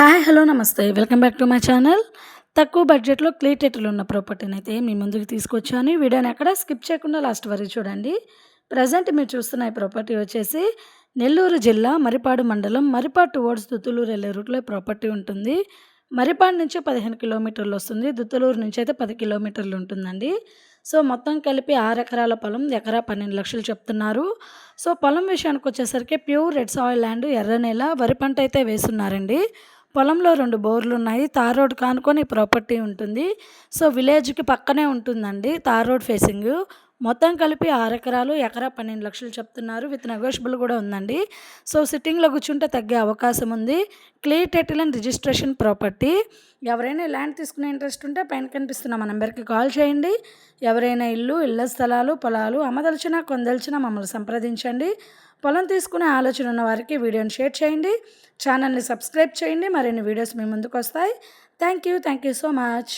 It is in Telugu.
హాయ్! హలో! నమస్తే. Welcome back to my channel. తక్కువ బడ్జెట్‌లో క్లే టైటిల్ ఉన్న ప్రాపర్టీనైతే మీ ముందుకు తీసుకొచ్చాను. ఈ వీడియోని ఎక్కడ స్కిప్ చేయకుండా లాస్ట్ వరకు చూడండి. ప్రెజెంట్ మీరు చూస్తున్న ఈ ప్రాపర్టీ వచ్చేసి నెల్లూరు జిల్లా మరిపాడు మండలం, మరిపాడు టువర్డ్స్ దుత్తులూరు ఎళ్ళే రూట్‌లో ఈ ప్రాపర్టీ ఉంటుంది. మరిపాడు నుంచి 15 కిలోమీటర్లు వస్తుంది. దుత్తులూరు నుంచి అయితే 10 కిలోమీటర్లు ఉంటుందండి. సో, మొత్తం కలిపి 6 ఎకరాల పొలం, ఎకరా 12,00,000 చెప్తున్నారు. సో, పొలం విషయానికొచ్చేసరికి ప్యూర్ రెడ్ సాయిల్ ల్యాండ్, ఎర్ర నేల, వరి పంట అయితే వేసున్నారండి. పొలంలో 2 బోర్లున్నాయి. తార్ రోడ్‌కి ఆనుకొని ప్రాపర్టీ ఉంటుంది. సో, విలేజ్‌కి పక్కనే ఉంటుందండి. Tar road facing. మొత్తం కలిపి 6 ఎకరాలు, ఎకరా 12,00,000 చెప్తున్నారు. విత్ నెగోషియబుల్ కూడా ఉందండి. సో, సిట్టింగ్‌లో కూర్చుంటే తగ్గే అవకాశం ఉంది. Clear title and registration property. ఎవరైనా ల్యాండ్ తీసుకునే ఇంట్రెస్ట్ ఉంటే పైన కనిపిస్తున్న మా నంబర్‌కి కాల్ చేయండి. ఎవరైనా ఇళ్ల స్థలాలు, పొలాలు అమ్మదలిచినా, కొనదలిచినా మమ్మల్ని సంప్రదించండి. పొలం తీసుకునే ఆలోచన ఉన్న వారికి వీడియోని షేర్ చేయండి. ఛానల్‌ని సబ్స్క్రైబ్ చేయండి. మరిన్ని వీడియోస్ మీ ముందుకొస్తాయి. Thank you so much.